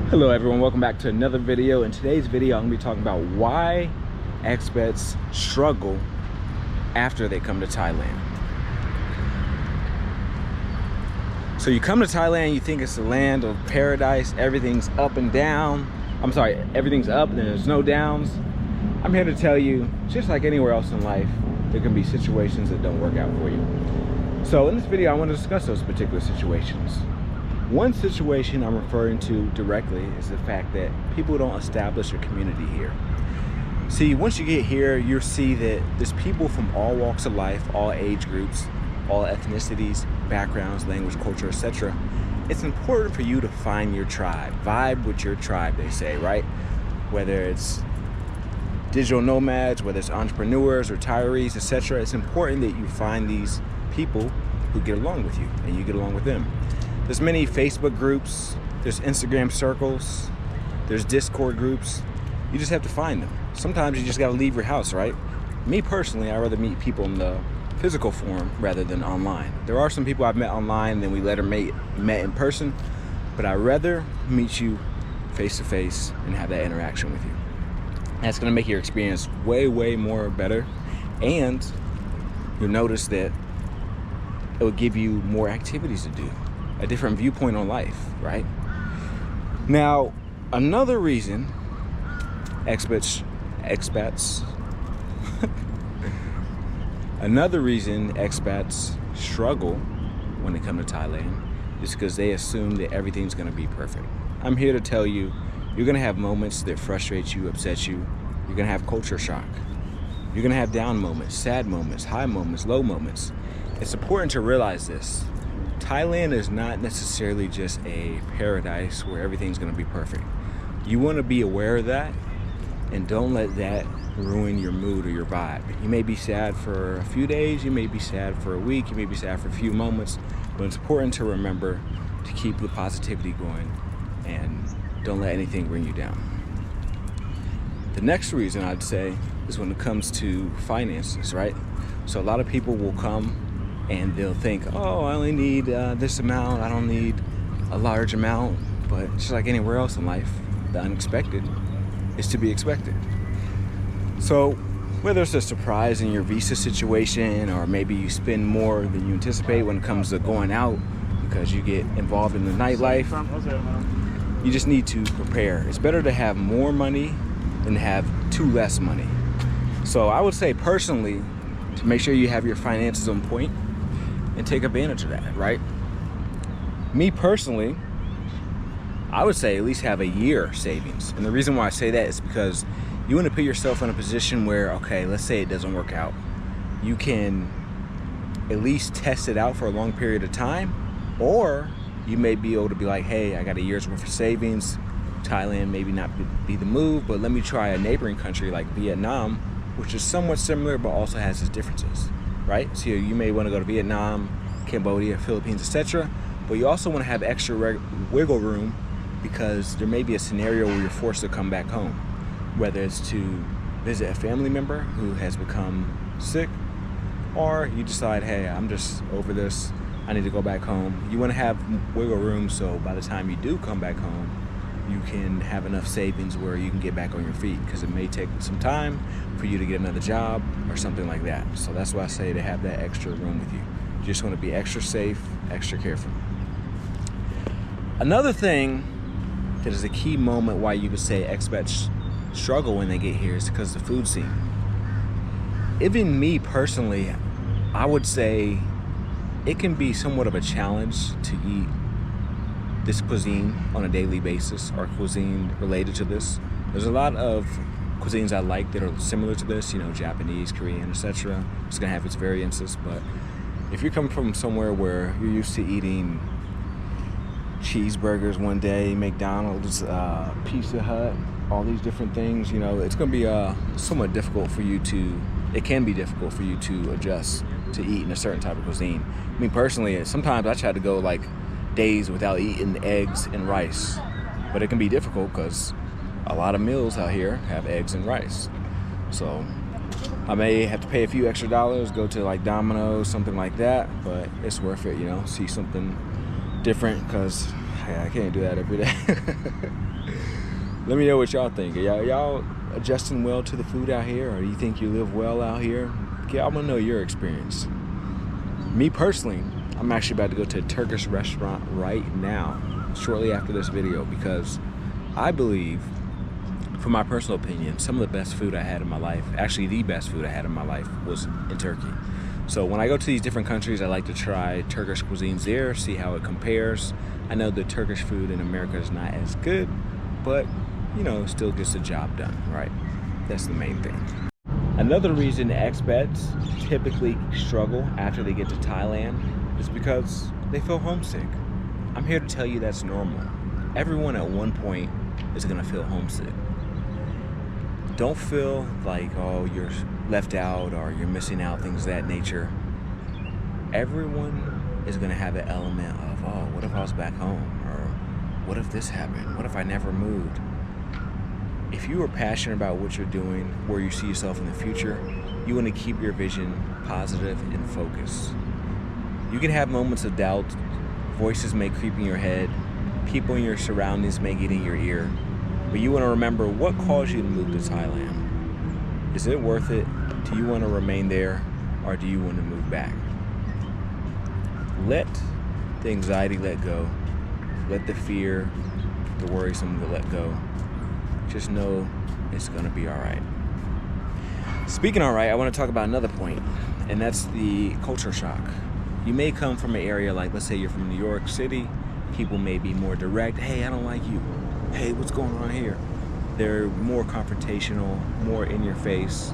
Hello everyone, welcome back to another video. In today's video, I'm gonna be talking about why expats struggle after they come to Thailand. So you come to Thailand, you think it's the land of paradise, everything's up and down. I'm sorry, everything's up and there's no downs. I'm here to tell you, just like anywhere else in life, there can be situations that don't work out for you. So in this video, I want to discuss those particular situations. One situation I'm referring to directly is the fact that people don't establish a community here. See, once you get here, you'll see that there's people from all walks of life, all age groups, all ethnicities, backgrounds, language, culture, etc. It's important for you to find your tribe, vibe with your tribe, they say, right? Whether it's digital nomads, whether it's entrepreneurs, retirees, etc. It's important that you find these people who get along with you and you get along with them. There's many Facebook groups, there's Instagram circles, there's Discord groups. You just have to find them. Sometimes you just gotta leave your house, right? Me personally, I rather meet people in the physical form rather than online. There are some people I've met online and then we later met in person, but I'd rather meet you face to face and have that interaction with you. That's gonna make your experience way more better, and you'll notice that it will give you more activities to do, a different viewpoint on life, right? Now, another reason expats struggle when they come to Thailand is because they assume that everything's gonna be perfect. I'm here to tell you, you're gonna have moments that frustrate you, upset you. You're gonna have culture shock. You're gonna have down moments, sad moments, high moments, low moments. It's important to realize this. Thailand is not necessarily just a paradise where everything's gonna be perfect. You wanna be aware of that and don't let that ruin your mood or your vibe. You may be sad for a few days, you may be sad for a week, you may be sad for a few moments, but it's important to remember to keep the positivity going and don't let anything bring you down. The next reason I'd say is when it comes to finances, right? So a lot of people will come and they'll think, oh, I only need this amount, I don't need a large amount. But just like anywhere else in life, the unexpected is to be expected. So whether it's a surprise in your visa situation, or maybe you spend more than you anticipate when it comes to going out because you get involved in the nightlife, you just need to prepare. It's better to have more money than to have too less money. So I would say personally, to make sure you have your finances on point and take advantage of that, right? Me personally, I would say at least have a year savings. And the reason why I say that is because you want to put yourself in a position where, okay, let's say it doesn't work out. You can at least test it out for a long period of time, or you may be able to be like, hey, I got a year's worth of savings. Thailand maybe not be the move, but let me try a neighboring country like Vietnam, which is somewhat similar, but also has its differences, right? So you may want to go to Vietnam, Cambodia, Philippines, etc. But you also want to have extra wiggle room because there may be a scenario where you're forced to come back home, whether it's to visit a family member who has become sick, or you decide, hey, I'm just over this, I need to go back home. You want to have wiggle room so by the time you do come back home, you can have enough savings where you can get back on your feet, because it may take some time for you to get another job or something like that. So that's why I say to have that extra room with you. You just want to be extra safe, extra careful. Another thing that is a key moment why you could say expats struggle when they get here is because of the food scene. Even me personally, I would say it can be somewhat of a challenge to eat this cuisine on a daily basis, or cuisine related to this. There's a lot of cuisines I like that are similar to this, you know, Japanese, Korean, etc. It's gonna have its variances, but if you're coming from somewhere where you're used to eating cheeseburgers one day, McDonald's, Pizza Hut, all these different things, you know, it's gonna be somewhat difficult for you to, it can be difficult for you to adjust to eating a certain type of cuisine. I mean, personally, sometimes I try to go like days without eating eggs and rice, but it can be difficult because a lot of meals out here have eggs and rice. So I may have to pay a few extra dollars, go to like Domino's, something like that, but it's worth it, you know, see something different, because I can't do that every day. Let me know what y'all think. Are y'all adjusting well to the food out here, or do you think you live well out here? Okay, I want to know your experience. Me personally, I'm actually about to go to a Turkish restaurant right now, shortly after this video, because I believe, from my personal opinion, some of the best food I had in my life, actually the best food I had in my life, was in Turkey. So when I go to these different countries, I like to try Turkish cuisines there, see how it compares. I know the Turkish food in America is not as good, but you know, still gets the job done, right? That's the main thing. Another reason expats typically struggle after they get to Thailand is because they feel homesick. I'm here to tell you that's normal. Everyone at one point is gonna feel homesick. Don't feel like, oh, you're left out or you're missing out, things of that nature. Everyone is gonna have an element of, oh, what if I was back home? Or what if this happened? What if I never moved? If you are passionate about what you're doing, where you see yourself in the future, you want to keep your vision positive and focused. You can have moments of doubt, voices may creep in your head, people in your surroundings may get in your ear, but you want to remember what caused you to move to Thailand. Is it worth it? Do you want to remain there, or do you want to move back? Let the anxiety let go. Let the fear, the worrisome let go. Just know it's gonna be all right. Speaking all right, I want to talk about another point, and that's the culture shock. You may come from an area like, let's say you're from New York City. People may be more direct. Hey, I don't like you. Hey, what's going on here? They're more confrontational, more in your face.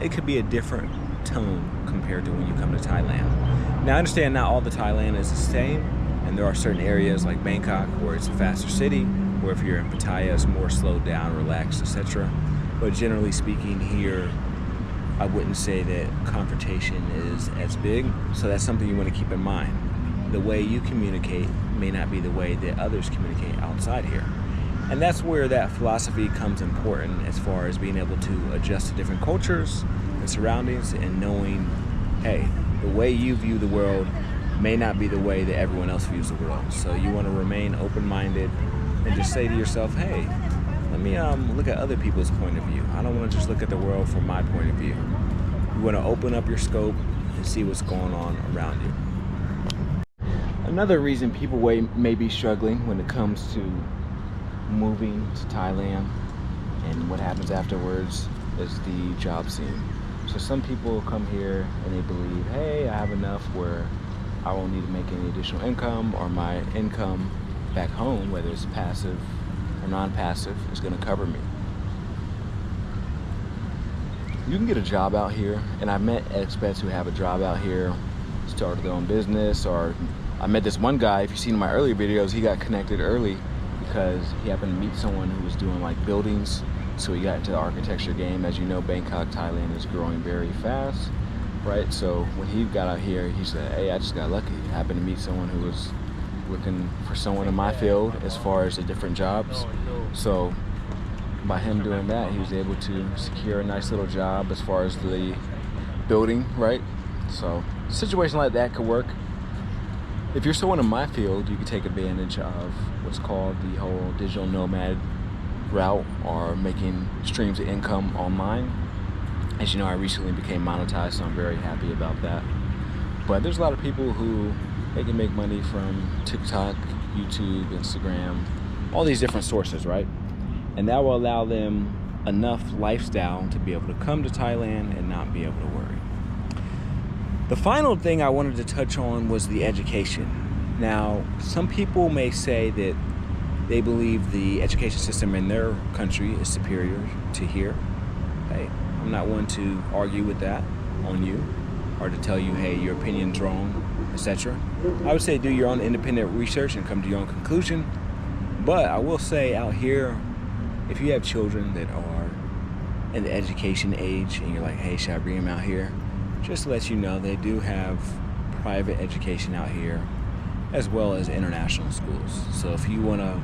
It could be a different tone compared to when you come to Thailand. Now, I understand not all the Thailand is the same, and there are certain areas like Bangkok where it's a faster city, or if you're in Pattaya, it's more slowed down, relaxed, etc. But generally speaking, here, I wouldn't say that confrontation is as big. So that's something you want to keep in mind. The way you communicate may not be the way that others communicate outside here. And that's where that philosophy comes important, as far as being able to adjust to different cultures and surroundings, and knowing, hey, the way you view the world may not be the way that everyone else views the world. So you want to remain open-minded and just say to yourself, hey, let me look at other people's point of view. I don't want to just look at the world from my point of view. You want to open up your scope and see what's going on around you. Another reason people may be struggling when it comes to moving to Thailand and what happens afterwards is the job scene. So some people come here and they believe, hey, I have enough where I won't need to make any additional income, or my income back home, whether it's passive or non-passive, is going to cover me. You can get a job out here, and I've met expats who have a job out here, started their own business, or I met this one guy, if you've seen my earlier videos, he got connected early because he happened to meet someone who was doing like buildings, so he got into the architecture game. As you know, Bangkok, Thailand is growing very fast, right? So when he got out here, he said, hey, I just got lucky. I happened to meet someone who was looking for someone in my field as far as the different jobs. So by him doing that, he was able to secure a nice little job as far as the building, right? So a situation like that could work. If you're someone in my field, you can take advantage of what's called the whole digital nomad route, or making streams of income online. As you know, I recently became monetized, so I'm very happy about that. But there's a lot of people who they can make money from TikTok, YouTube, Instagram, all these different sources, right? And that will allow them enough lifestyle to be able to come to Thailand and not be able to worry. The final thing I wanted to touch on was the education. Now, some people may say that they believe the education system in their country is superior to here. Hey, I'm not one to argue with that on you, or to tell you, hey, your opinion's wrong, etc. I would say do your own independent research and come to your own conclusion. But I will say out here, if you have children that are in the education age and you're like, hey, should I bring them out here? Just to let you know, they do have private education out here as well as international schools. So if you want to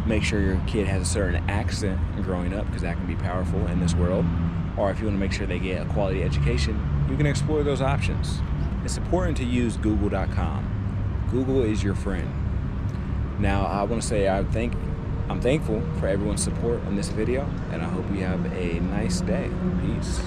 make sure your kid has a certain accent growing up, because that can be powerful in this world, or if you want to make sure they get a quality education, you can explore those options. It's important to use google.com. Google is your friend. Now, I want to say I thank I'm thankful for everyone's support on this video, and I hope you have a nice day. Peace.